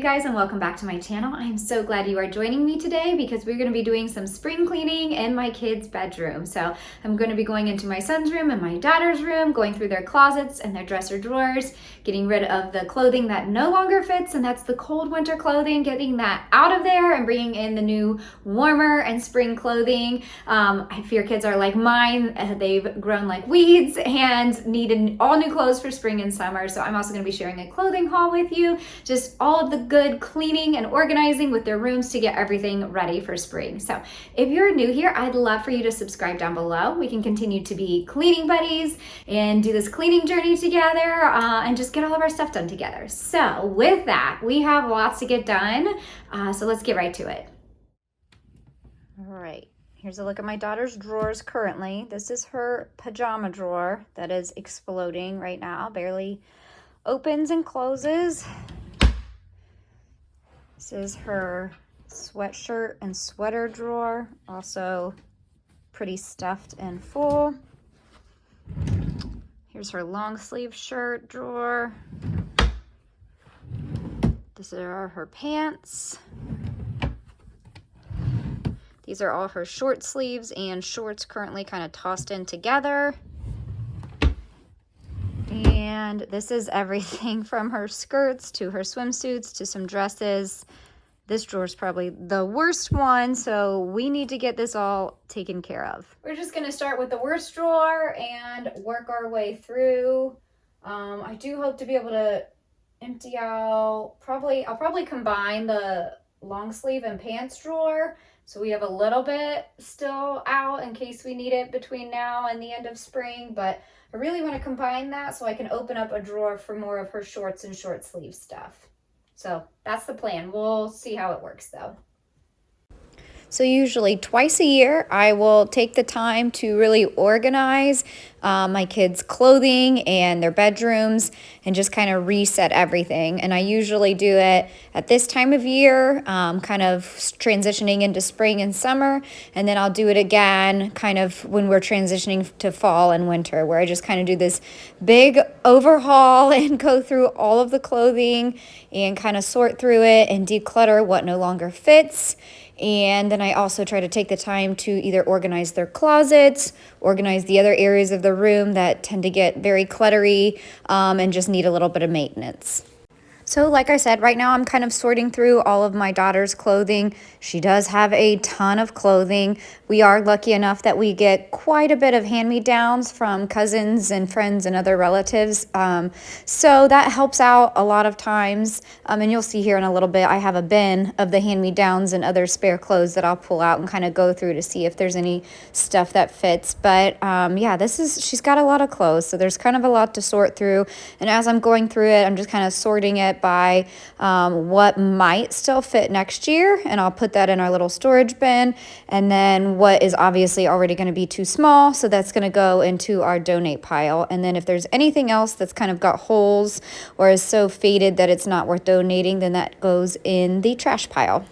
guys, and welcome back to my channel. I am so glad you are joining me today because we're going to be doing some spring cleaning in my kids' bedroom. So I'm going to be going into my son's room and my daughter's room, going through their closets and their dresser drawers, getting rid of the clothing that no longer fits, and that's the cold winter clothing, getting that out of there and bringing in the new warmer and spring clothing. If your kids are like mine, they've grown like weeds and need all new clothes for spring and summer. So I'm also going to be sharing a clothing haul with you, just all of the good cleaning and organizing with their rooms to get everything ready for spring. So if you're new here, I'd love for you to subscribe down below. We can continue to be cleaning buddies and do this cleaning journey together and just get all of our stuff done together. So with that, we have lots to get done. So let's get right to it. All right. Here's a look at my daughter's drawers currently. This is her pajama drawer that is exploding right now, barely opens and closes. This is her sweatshirt and sweater drawer, also pretty stuffed and full. Here's her long sleeve shirt drawer. These are her pants. These are all her short sleeves and shorts currently kind of tossed in together. And this is everything from her skirts to her swimsuits to some dresses. This drawer is probably the worst one, so we need to get this all taken care of. We're just going to start with the worst drawer and work our way through. I do hope to be able to empty out, I'll probably combine the long sleeve and pants drawer, so we have a little bit still out in case we need it between now and the end of spring, but I really want to combine that so I can open up a drawer for more of her shorts and short sleeve stuff. So that's the plan. We'll see how it works though. So usually twice a year, I will take the time to really organize my kids' clothing and their bedrooms and just kind of reset everything. And I usually do it at this time of year, kind of transitioning into spring and summer. And then I'll do it again kind of when we're transitioning to fall and winter, where I just kind of do this big overhaul and go through all of the clothing and kind of sort through it and declutter what no longer fits. And then I also try to take the time to either organize their closets, organize the other areas of the room that tend to get very cluttery and just need a little bit of maintenance. So like I said, right now I'm kind of sorting through all of my daughter's clothing. She does have a ton of clothing. We are lucky enough that we get quite a bit of hand-me-downs from cousins and friends and other relatives. So that helps out a lot of times. And you'll see here in a little bit, I have a bin of the hand-me-downs and other spare clothes that I'll pull out and kind of go through to see if there's any stuff that fits. But yeah, she's got a lot of clothes, so there's kind of a lot to sort through. And as I'm going through it, I'm just kind of sorting it by what might still fit next year, and I'll put that in our little storage bin, and then what is obviously already going to be too small, so that's going to go into our donate pile. And then if there's anything else that's kind of got holes or is so faded that it's not worth donating, then that goes in the trash pile.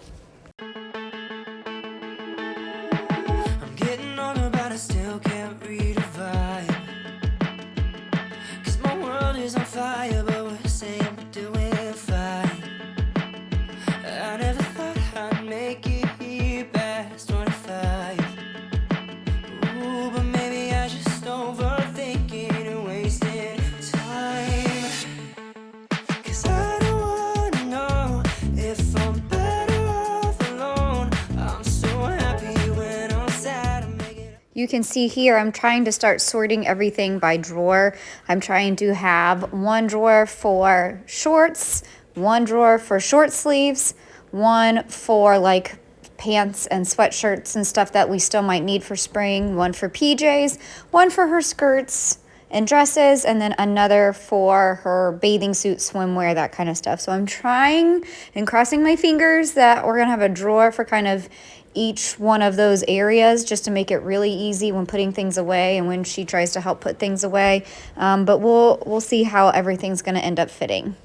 You can see here I'm trying to start sorting everything by drawer. I'm trying to have one drawer for shorts, one drawer for short sleeves, one for like pants and sweatshirts and stuff that we still might need for spring, one for PJs, one for her skirts and dresses, and then another for her bathing suit, swimwear, that kind of stuff. So I'm trying and crossing my fingers that we're gonna have a drawer for kind of each one of those areas, just to make it really easy when putting things away and when she tries to help put things away. But we'll see how everything's gonna end up fitting.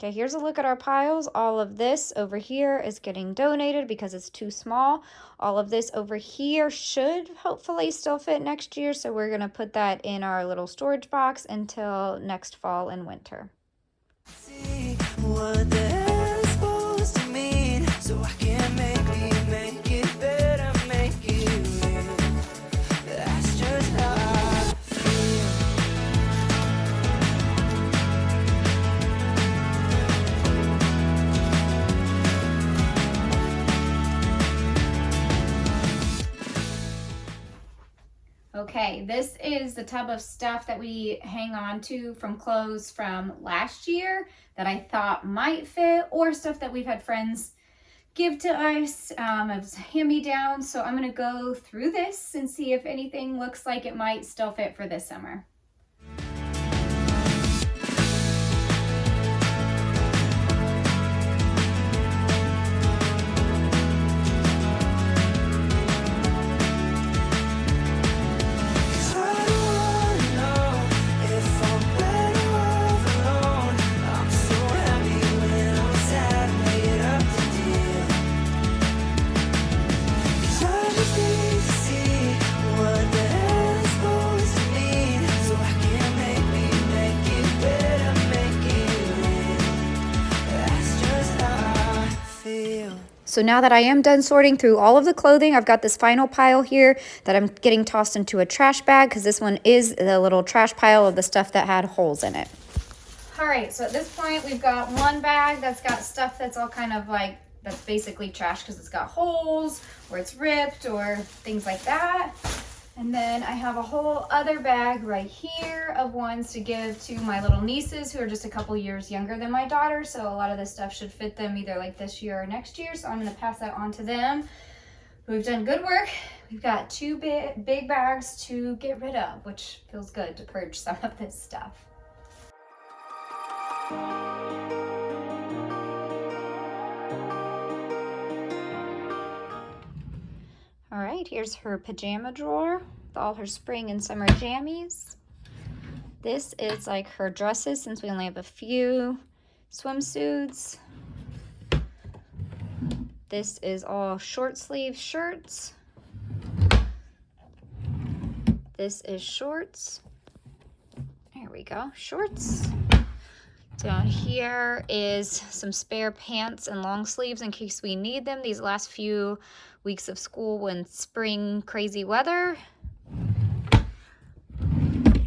Okay, here's a look at our piles. All of this over here is getting donated because it's too small. All of this over here should hopefully still fit next year, so we're gonna put that in our little storage box until next fall and winter. See what the hell is supposed to mean, so I can make it better, make it real. That's just how I feel. Okay, this is the tub of stuff that we hang on to from clothes from last year that I thought might fit, or stuff that we've had friends give to us as hand-me-downs. So I'm gonna go through this and see if anything looks like it might still fit for this summer. So now that I am done sorting through all of the clothing, I've got this final pile here that I'm getting tossed into a trash bag because this one is the little trash pile of the stuff that had holes in it. All right, so at this point we've got one bag that's got stuff that's all kind of like, that's basically trash because it's got holes or it's ripped or things like that. And then I have a whole other bag right here of ones to give to my little nieces who are just a couple years younger than my daughter. So a lot of this stuff should fit them either like this year or next year. So I'm gonna pass that on to them. We've done good work. We've got two big bags to get rid of, which feels good to purge some of this stuff. All right, here's her pajama drawer with all her spring and summer jammies. This is like her dresses since we only have a few swimsuits. This is all short sleeve shirts. This is shorts. There we go, shorts. Down here is some spare pants and long sleeves in case we need them these last few weeks of school when spring crazy weather.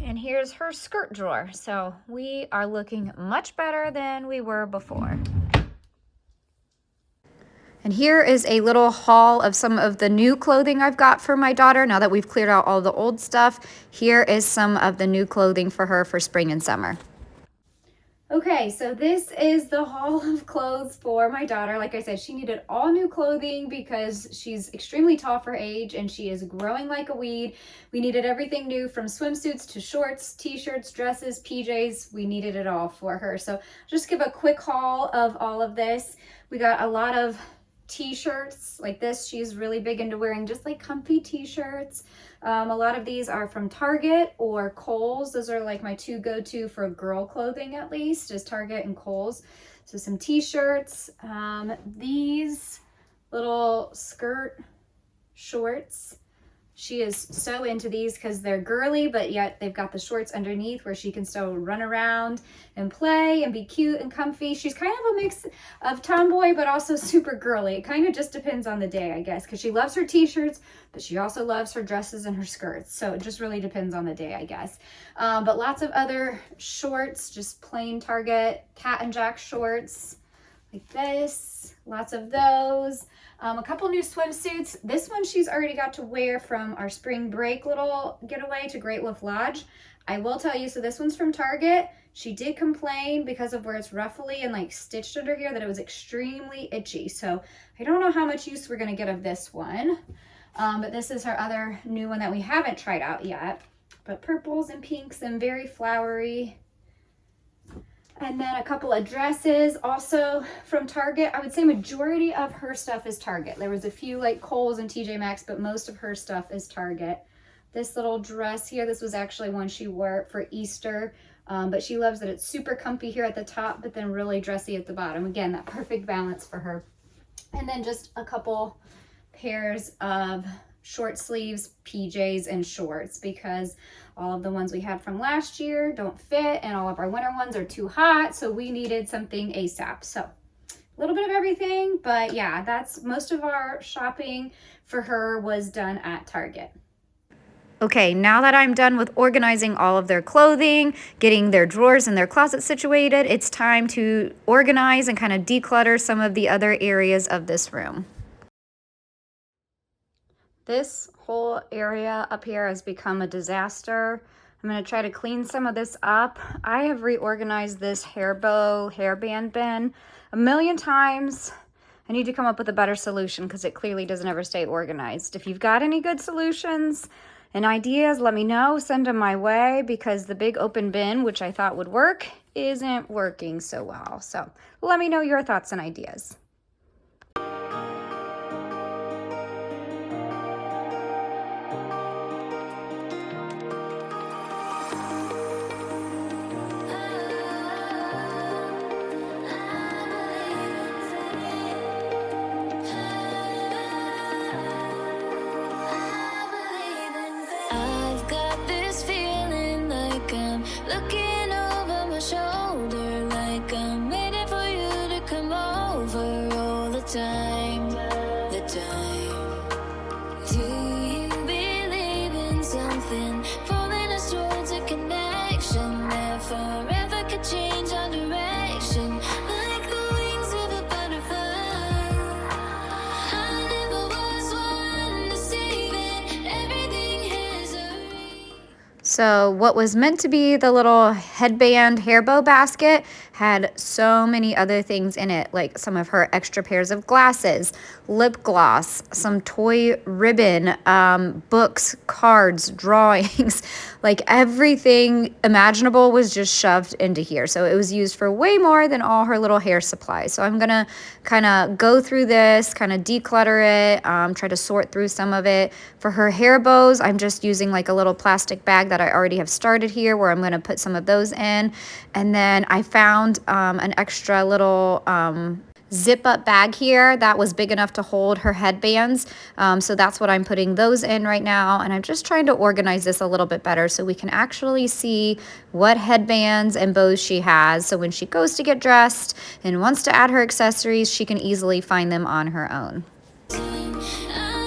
And here's her skirt drawer. So we are looking much better than we were before. And here is a little haul of some of the new clothing I've got for my daughter. Now that we've cleared out all the old stuff, here is some of the new clothing for her for spring and summer. Okay, so this is the haul of clothes for my daughter. Like I said, she needed all new clothing because she's extremely tall for her age and she is growing like a weed. We needed everything new from swimsuits to shorts, t-shirts, dresses, PJs. We needed it all for her. So just give a quick haul of all of this. We got a lot of t-shirts like this. She's really big into wearing just like comfy t-shirts. A lot of these are from Target or Kohl's. Those are like my two go-to for girl clothing, at least, is Target and Kohl's. So some t-shirts, these little skirt shorts. She is so into these because they're girly, but yet they've got the shorts underneath where she can still run around and play and be cute and comfy. She's kind of a mix of tomboy, but also super girly. It kind of just depends on the day, I guess, because she loves her t-shirts, but she also loves her dresses and her skirts. So it just really depends on the day, I guess. But lots of other shorts, just plain Target Cat and Jack shorts like this. Lots of those. A couple new swimsuits. This one she's already got to wear from our spring break little getaway to Great Wolf Lodge. I will tell you, so this one's from Target. She did complain because of where it's ruffly and like stitched under here that it was extremely itchy. So I don't know how much use we're gonna get of this one. But this is her other new one that we haven't tried out yet. But purples and pinks and very flowery. And then a couple of dresses also from Target. I would say majority of her stuff is Target. There was a few like Kohl's and TJ Maxx, but most of her stuff is Target. This little dress here, this was actually one she wore for Easter But she loves that it's super comfy here at the top, but then really dressy at the bottom. Again, that perfect balance for her. And then just a couple pairs of short sleeves, PJs, and shorts, because all of the ones we had from last year don't fit and all of our winter ones are too hot. So we needed something ASAP. So a little bit of everything, but yeah, that's most of our shopping for her was done at Target. Okay, now that I'm done with organizing all of their clothing, getting their drawers and their closet situated, it's time to organize and kind of declutter some of the other areas of this room. This whole area up here has become a disaster. I'm going to try to clean some of this up. I have reorganized this hairband bin a million times. I need to come up with a better solution because it clearly doesn't ever stay organized. If you've got any good solutions and ideas, let me know. Send them my way, because the big open bin, which I thought would work, isn't working so well. So let me know your thoughts and ideas. Looking over my shoulder like I'm waiting for you to come over all the time, the time. Do you believe in something pulling us towards a connection that forever could change our direction, like the wings of a butterfly? I never was one to save it, everything has a reason. So what was meant to be the little headband hair bow basket had so many other things in it, like some of her extra pairs of glasses, lip gloss, some toy ribbon, books, cards, drawings, like everything imaginable was just shoved into here. So it was used for way more than all her little hair supplies. So I'm gonna kind of go through this, kind of declutter it, try to sort through some of it. For her hair bows, I'm just using like a little plastic bag that I already have started here, where I'm gonna put some of those in. And then I found an extra little zip up bag here that was big enough to hold her headbands. So that's what I'm putting those in right now. And I'm just trying to organize this a little bit better so we can actually see what headbands and bows she has. So when she goes to get dressed and wants to add her accessories, she can easily find them on her own. I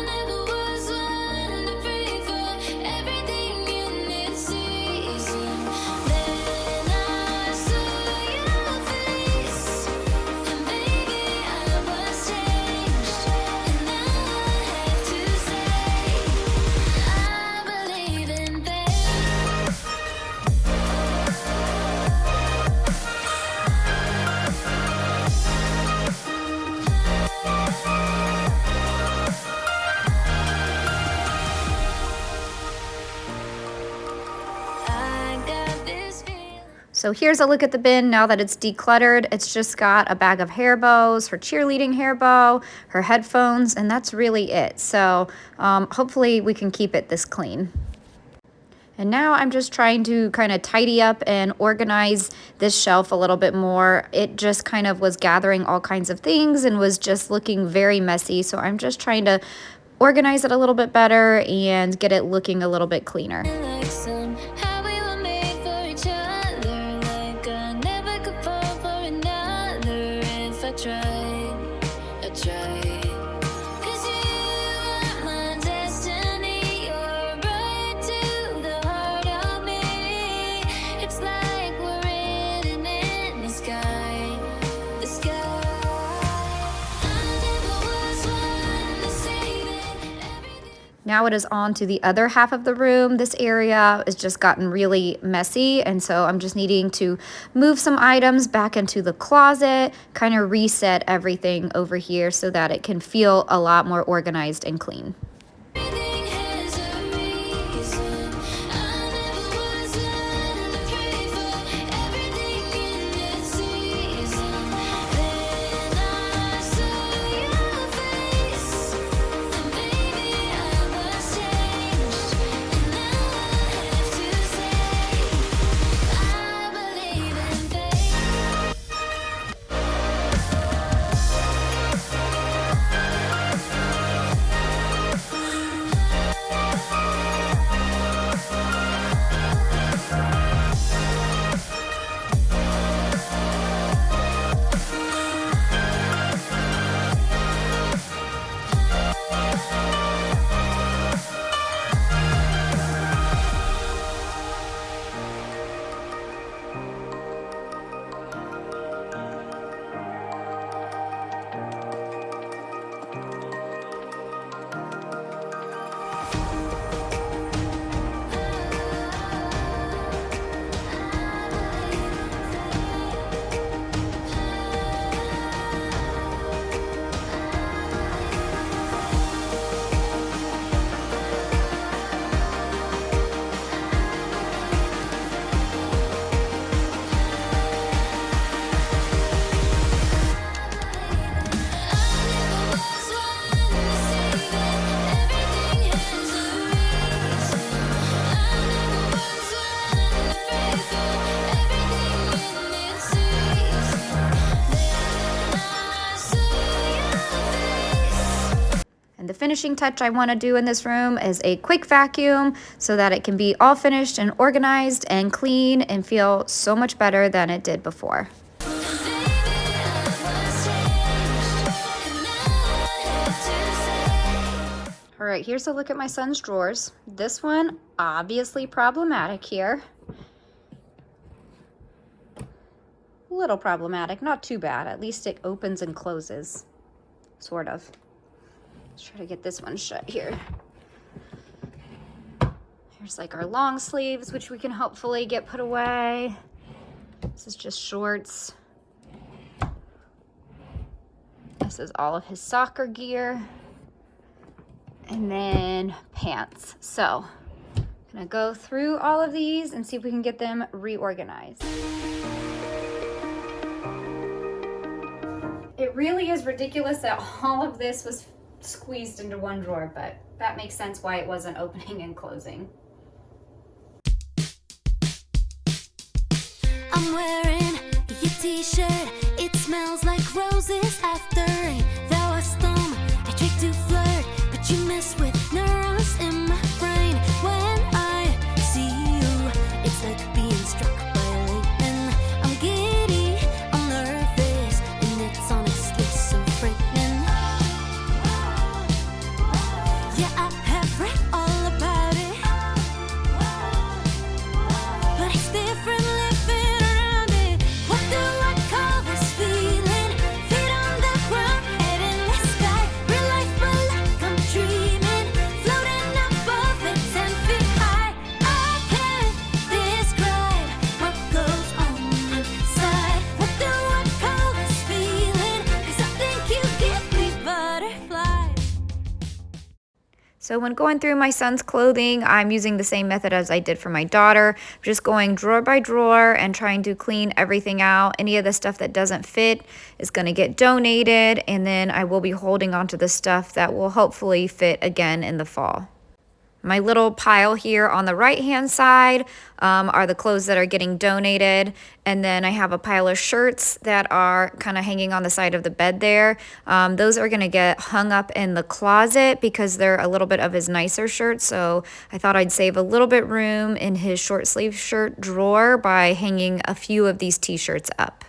never was one to pray for everything in its season. Then I saw your face, and baby I was changed. And now I have to say, I believe in faith. I got this feeling. So here's a look at the bin now that it's decluttered. It's just got a bag of hair bows, her cheerleading hair bow, her headphones, and that's really it. So hopefully we can keep it this clean. And now I'm just trying to kind of tidy up and organize this shelf a little bit more. It just kind of was gathering all kinds of things and was just looking very messy. So I'm just trying to organize it a little bit better and get it looking a little bit cleaner. Like somehow we were made for each other, like I never could fall for another if I tried, I tried. 'Cause you are my destiny, you're right to the heart of me. It's like we're written in the sky, the sky. I never was one to save it, everything. Now it is on to the other half of the room. This area has just gotten really messy, and so I'm just needing to move some items back into the closet, kind of reset everything over here so that it can feel a lot more organized and clean. Everything has a reason. I never was one to pray for everything in its season. Then I saw your face, and baby I was changed. And now I have to say, I finishing touch I want to do in this room is a quick vacuum so that it can be all finished and organized and clean and feel so much better than it did before. All right, here's a look at my son's drawers. This one, obviously problematic here. A little problematic, not too bad. At least it opens and closes, sort of. Let's try to get this one shut here. Here's like our long sleeves, which we can hopefully get put away. This is just shorts. This is all of his soccer gear. And then pants. So I'm gonna go through all of these and see if we can get them reorganized. It really is ridiculous that all of this was squeezed into one drawer, but that makes sense why it wasn't opening and closing. I'm wearing your t-shirt. It smells like roses after rain. There was storm. I tried to flirt, but you mess with neurons in my brain. When I see you, it's like being struck by lightning. I'm giddy, I'm nervous, and it's honestly so frightening. Yeah, I have read all about it, but it's different living around it. What do I call this feeling? Feet on the ground, head in the sky. Real life, but like I'm dreaming. Floating above it, 10 feet high. I can't describe what goes on inside. What do I call this feeling? 'Cause I think you give me butterflies. So when going through my son's clothing, I'm using the same method as I did for my daughter, just going drawer by drawer and trying to clean everything out. Any of the stuff that doesn't fit is going to get donated, and then I will be holding on to the stuff that will hopefully fit again in the fall. My little pile here on the right-hand side are the clothes that are getting donated. And then I have a pile of shirts that are kind of hanging on the side of the bed there. Those are going to get hung up in the closet because they're a little bit of his nicer shirts. So I thought I'd save a little bit room in his short sleeve shirt drawer by hanging a few of these t-shirts up.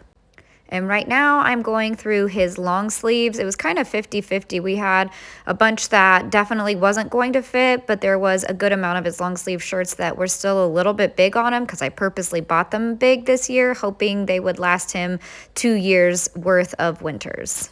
And right now I'm going through his long sleeves. It was kind of 50-50. We had a bunch that definitely wasn't going to fit, but there was a good amount of his long sleeve shirts that were still a little bit big on him because I purposely bought them big this year, hoping they would last him 2 years worth of winters.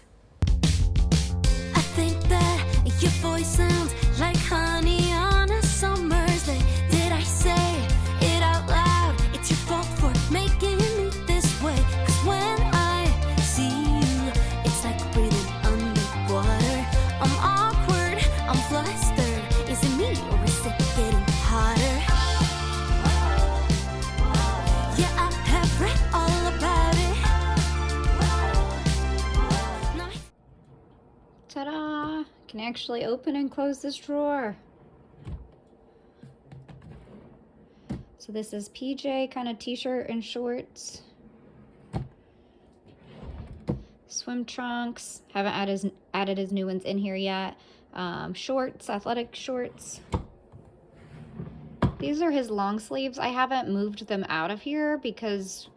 I think that your voice sounds like honey on a summer's day. Did I say it out loud? It's your fault for making me this way. 'Cause when I see you, it's like breathing underwater. I'm awkward, I'm flustered. Is it me or is it getting hotter? Yeah, I have read all about it. Ta-da! Can actually open and close this drawer. So this is PJ kind of t-shirt and shorts. Swim trunks. Haven't added his new ones in here yet. Shorts, athletic shorts. These are his long sleeves. I haven't moved them out of here because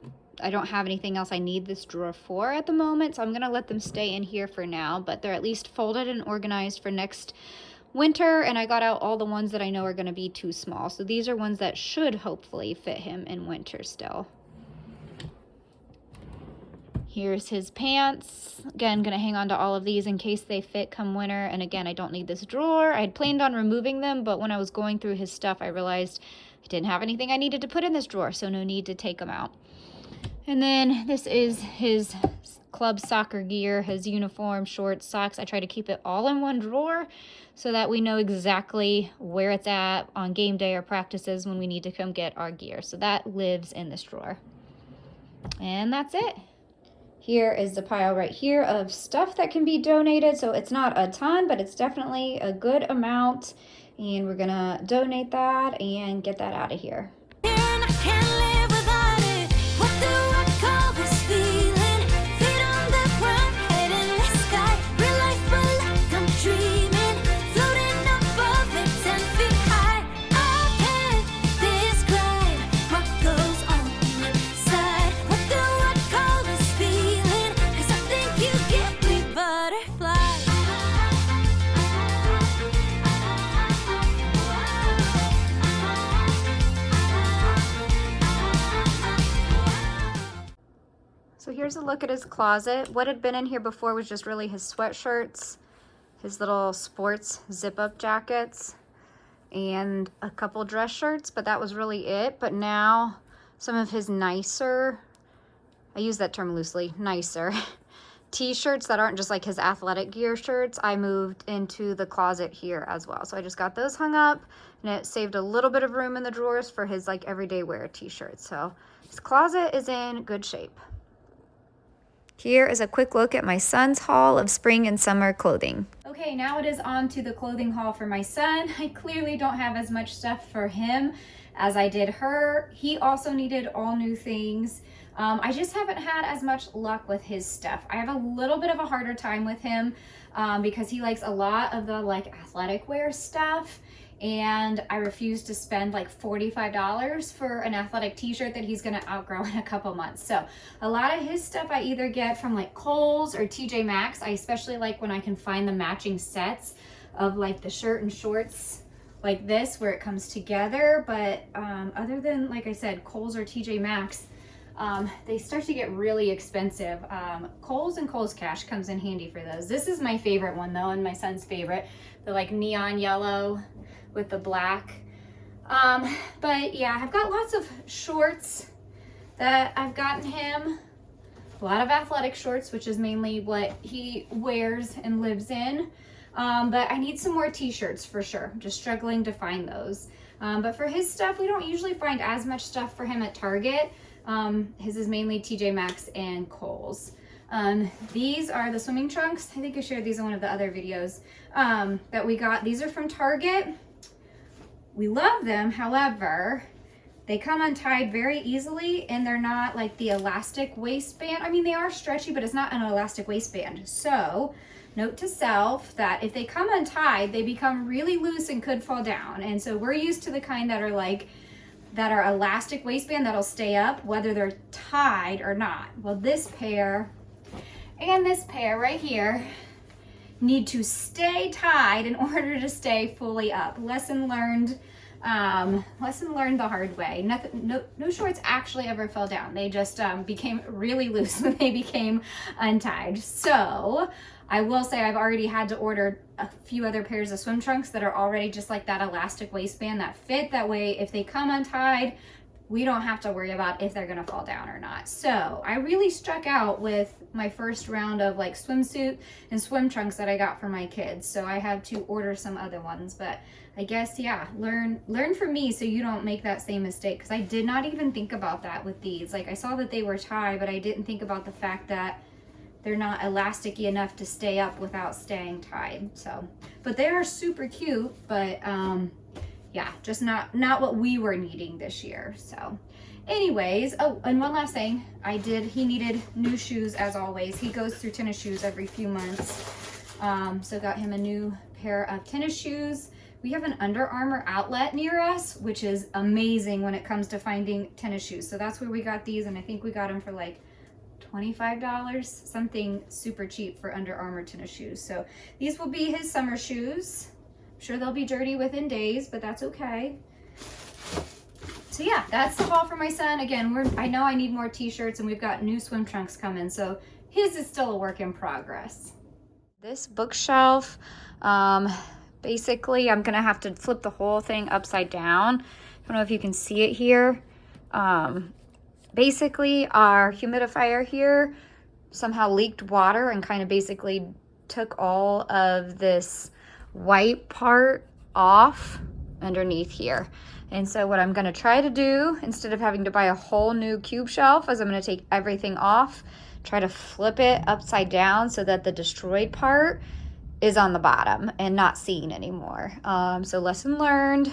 I don't have anything else I need this drawer for at the moment, so I'm going to let them stay in here for now, but they're at least folded and organized for next winter, and I got out all the ones that I know are going to be too small. So these are ones that should hopefully fit him in winter still. Here's his pants. Again, going to hang on to all of these in case they fit come winter, and again, I don't need this drawer. I had planned on removing them, but when I was going through his stuff, I realized I didn't have anything I needed to put in this drawer, so no need to take them out. And then this is his club soccer gear, his uniform, shorts, socks. I try to keep it all in one drawer so that we know exactly where it's at on game day or practices when we need to come get our gear. So that lives in this drawer. And that's it. Here is the pile right here of stuff that can be donated. So it's not a ton, but it's definitely a good amount. And we're gonna donate that and get that out of here. And I can't live without it. What do I call this feeling? Feet on the ground, head in the sky. Real life, but like I'm dreaming. So here's a look at his closet. What had been in here before was just really his sweatshirts, his little sports zip-up jackets, and a couple dress shirts, but that was really it. But now some of his nicer, I use that term loosely, nicer, t-shirts that aren't just like his athletic gear shirts, I moved into the closet here as well. So I just got those hung up, and it saved a little bit of room in the drawers for his like everyday wear t-shirts. So his closet is in good shape. Here is a quick look at my son's haul of spring and summer clothing. Okay, now it is on to the clothing haul for my son. I clearly don't have as much stuff for him as I did her. He also needed all new things. I just haven't had as much luck with his stuff. I have a little bit of a harder time with him because he likes a lot of the like athletic wear stuff, and I refuse to spend like $45 for an athletic t-shirt that he's gonna outgrow in a couple months. So a lot of his stuff I either get from like Kohl's or TJ Maxx. I especially like when I can find the matching sets of like the shirt and shorts like this where it comes together. But other than, like I said, Kohl's or TJ Maxx, they start to get really expensive. Kohl's and Kohl's Cash comes in handy for those. This is my favorite one though, and my son's favorite, the like neon yellow with the black. But yeah, I've got lots of shorts that I've gotten him. A lot of athletic shorts, which is mainly what he wears and lives in. But I need some more t-shirts for sure. I'm just struggling to find those. But for his stuff, we don't usually find as much stuff for him at Target. His is mainly TJ Maxx and Kohl's. These are the swimming trunks. I think I shared these in one of the other videos that we got. These are from Target. We love them, however, they come untied very easily, and they're not like the elastic waistband. I mean, they are stretchy, but it's not an elastic waistband. So note to self that if they come untied, they become really loose and could fall down. And so we're used to the kind that are elastic waistband that'll stay up whether they're tied or not. Well, this pair and this pair right here need to stay tied in order to stay fully up. Lesson learned the hard way. No shorts actually ever fell down. They just became really loose when they became untied. So I will say I've already had to order a few other pairs of swim trunks that are already just like that elastic waistband that fit. That way, if they come untied, we don't have to worry about if they're gonna fall down or not. So I really struck out with my first round of like swimsuit and swim trunks that I got for my kids. So I had to order some other ones, but I guess, yeah, learn from me so you don't make that same mistake, because I did not even think about that with these. Like I saw that they were tied, but I didn't think about the fact that they're not elasticy enough to stay up without staying tied. So, but they are super cute, but yeah, just not what we were needing this year. So anyways, oh, and one last thing, he needed new shoes as always. He goes through tennis shoes every few months. So got him a new pair of tennis shoes. We have an Under Armour outlet near us, which is amazing when it comes to finding tennis shoes. So that's where we got these, and I think we got them for like $25, something super cheap for Under Armour tennis shoes. So these will be his summer shoes. Sure, they'll be dirty within days, but that's okay. So yeah, that's the haul for my son. Again, I know I need more t-shirts, and we've got new swim trunks coming, so his is still a work in progress. This bookshelf, basically I'm gonna have to flip the whole thing upside down. I don't know if you can see it here. Basically our humidifier here somehow leaked water and kind of basically took all of this white part off underneath here. And so what I'm going to try to do, instead of having to buy a whole new cube shelf, is I'm going to take everything off, try to flip it upside down so that the destroyed part is on the bottom and not seen anymore. So lesson learned.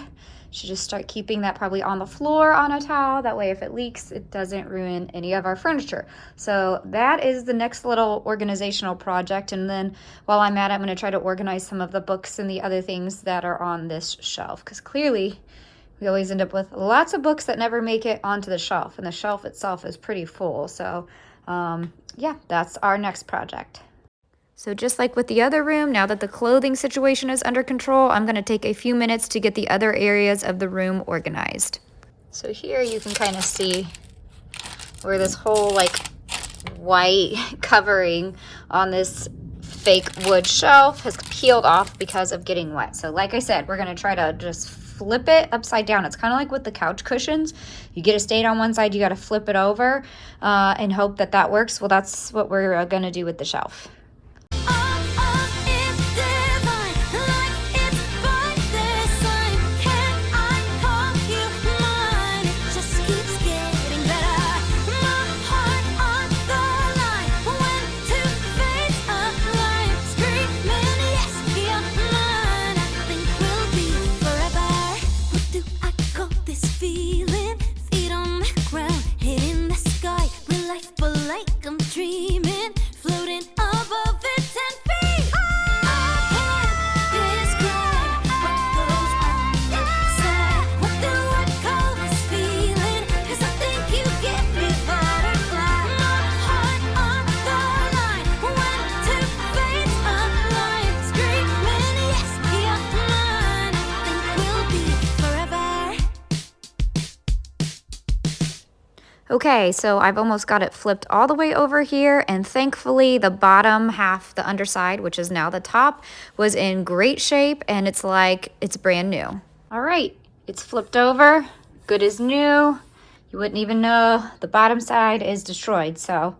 Should just start keeping that probably on the floor on a towel. That way if it leaks, it doesn't ruin any of our furniture. So that is the next little organizational project. And then while I'm at it, I'm going to try to organize some of the books and the other things that are on this shelf. Because clearly we always end up with lots of books that never make it onto the shelf. And the shelf itself is pretty full. So yeah, that's our next project. So just like with the other room, now that the clothing situation is under control, I'm going to take a few minutes to get the other areas of the room organized. So here you can kind of see where this whole like white covering on this fake wood shelf has peeled off because of getting wet. So like I said, we're gonna try to just flip it upside down. It's kind of like with the couch cushions. You get a stain on one side, you got to flip it over and hope that that works. Well, that's what we're gonna do with the shelf. Dreaming, floating above it 10 feet. I can't describe what goes on inside. What do I call this feeling? 'Cause I think you give me butterfly. My heart on the line, when two fates align. Screaming, yes, you're mine. I think we'll be forever. Okay, so I've almost got it flipped all the way over here, and thankfully the bottom half, the underside, which is now the top, was in great shape, and it's like it's brand new. All right, it's flipped over, good as new. You wouldn't even know the bottom side is destroyed. So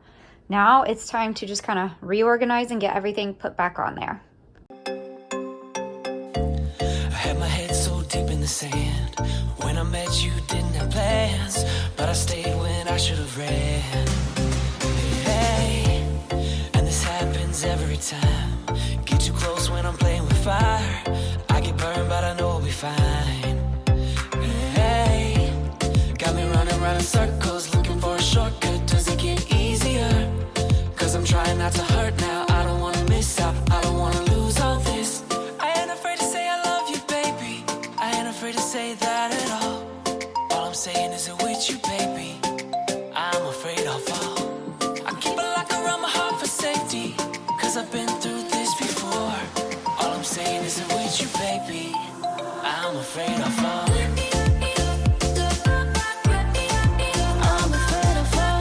now it's time to just kind of reorganize and get everything put back on there. I had my head so deep in the sand. When I met you, didn't have plans, but I stayed when I should have ran. Hey, and this happens every time. Get too close when I'm playing with fire. I get burned, but I know we'll be fine. Hey, got me running around in circles, looking for a shortcut. Does it get easier? 'Cause I'm trying not to hurt now. I don't wanna miss out, I don't wanna lose all this. I ain't afraid to say I love you, baby. I ain't afraid to say that at all. All I'm saying is it with you, baby. I'm afraid I'll fall. I keep a lock around my heart for safety, 'cause I've been through this before. All I'm saying is it with you, baby. I'm afraid I'll fall. I'm afraid I'll fall.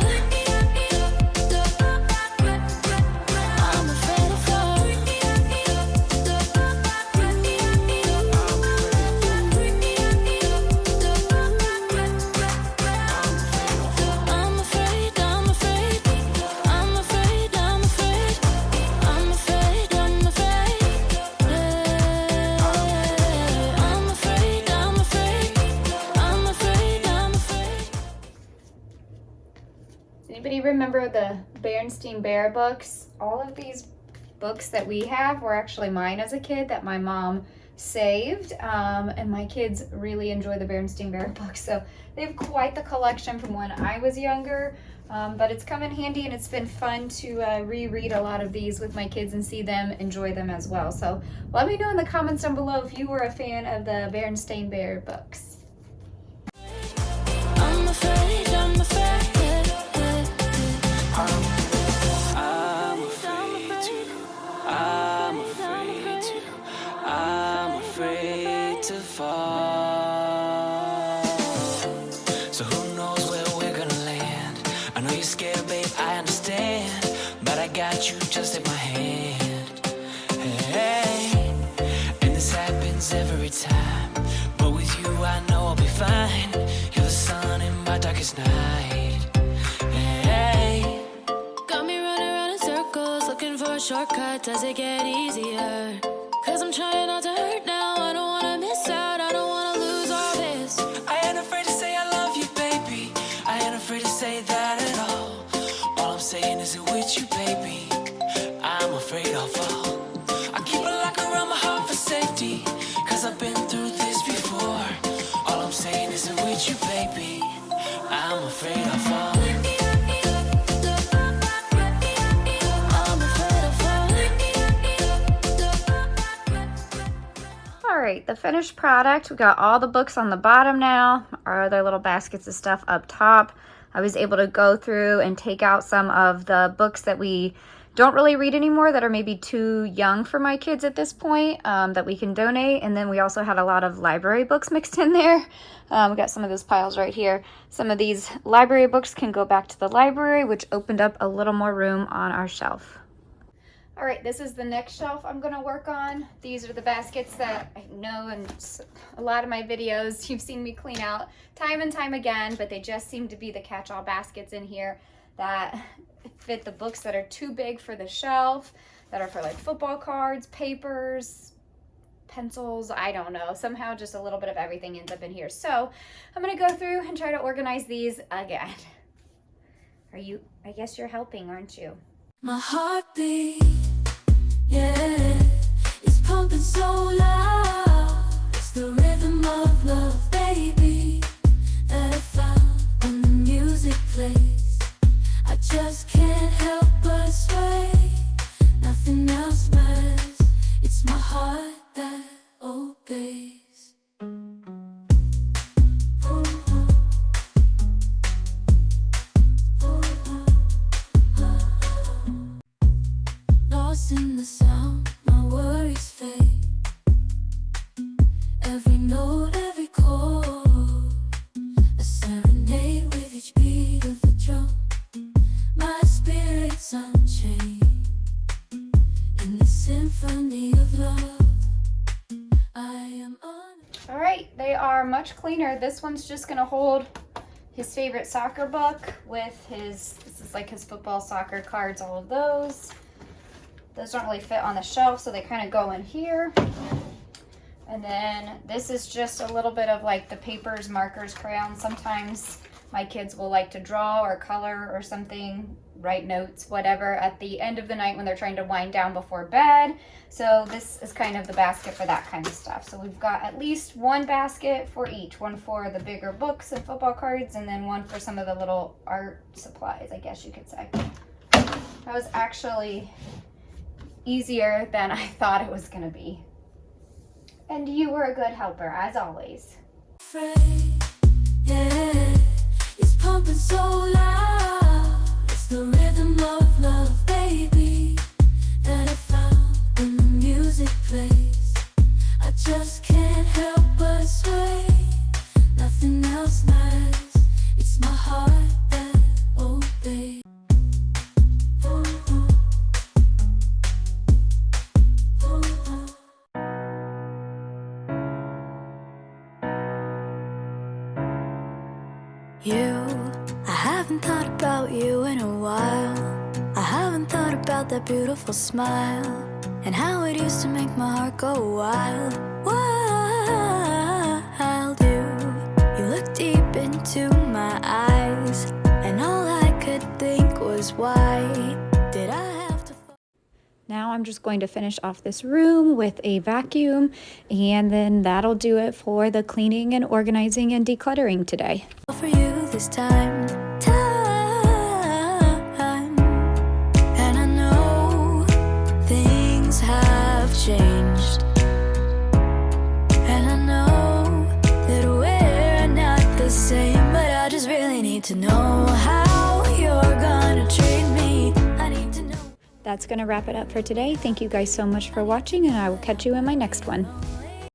I'm afraid I'll fall. I'm afraid, I'm afraid, I'm afraid, I'm afraid, I'm afraid, I'm afraid, I'm afraid, I'm afraid, I'm afraid, I'm afraid. Does anybody remember the Berenstain Bear books? All of these books that we have were actually mine as a kid that my mom saved, and my kids really enjoy the Berenstain Bear books, so they have quite the collection from when I was younger, but it's come in handy, and it's been fun to reread a lot of these with my kids and see them enjoy them as well. So let me know in the comments down below if you were a fan of the Berenstain Bear books. I'm afraid, I'm afraid. I'm afraid to fall. So who knows where we're gonna land? I know you're scared, babe, I understand, but I got you just in my hand. Hey, and this happens every time, but with you I know I'll be fine. You're the sun in my darkest night. Hey, Got me running around in circles, looking for a shortcut. Does it get easier? 'Cause I'm trying not to hurt now. I don't wanna miss out, I don't wanna lose all this. I ain't afraid to say I love you, baby. I ain't afraid to say that at all. All I'm saying is it with you, baby. I'm afraid I'll fall. I keep a lock around my heart for safety, 'cause I've been through this before. All I'm saying is it with you, baby. I'm afraid I'll fall. I'm afraid of falling. All right, the finished product. We got all the books on the bottom now, our other little baskets of stuff up top. I was able to go through and take out some of the books that we don't really read anymore that are maybe too young for my kids at this point, that we can donate. And then we also had a lot of library books mixed in there. We got some of those piles right here. Some of these library books can go back to the library, which opened up a little more room on our shelf. All right, this is the next shelf I'm gonna work on. These are the baskets that I know in a lot of my videos you've seen me clean out time and time again, but they just seem to be the catch-all baskets in here that fit the books that are too big for the shelf, that are for like football cards, papers, pencils, I don't know. Somehow just a little bit of everything ends up in here. So I'm gonna go through and try to organize these again. I guess you're helping, aren't you? My heartbeat, yeah, it's pumping so loud. It's the rhythm of love, baby, that I found when the music plays. I just can't help but sway. Nothing else matters. It's my heart that obeys. Lost in the sound, my worries fade. Every note, every chord, a serenade with each beat of the drum. My spirit's unchained in the symphony of love. I am on. All right, they are much cleaner. This one's just gonna hold his favorite soccer book with this is like his football, soccer cards, all of those. Those don't really fit on the shelf, so they kind of go in here. And then this is just a little bit of like the papers, markers, crayons. Sometimes my kids will like to draw or color or something, write notes, whatever, at the end of the night when they're trying to wind down before bed. So this is kind of the basket for that kind of stuff. So we've got at least one basket for each. One for the bigger books and football cards, and then one for some of the little art supplies, I guess you could say. That was actually easier than I thought it was gonna be. And you were a good helper, as always. Yeah, it's pumping so loud. It's the rhythm of love, baby, that I found when the music plays. I just can't help but sway. Nothing else matters. It's my heart that obeys. I haven't thought about you in a while. I haven't thought about that beautiful smile and how it used to make my heart go wild, wild. You look deep into my eyes, and all I could think was, why did I have to? Now I'm just going to finish off this room with a vacuum, and then that'll do it for the cleaning and organizing and decluttering today. For you this time, and I know things have changed, and I know that we're not the same, but I just really need to know how you're gonna treat me. I need to know. That's going to wrap it up for today. Thank you guys so much for watching, and I will catch you in my next one.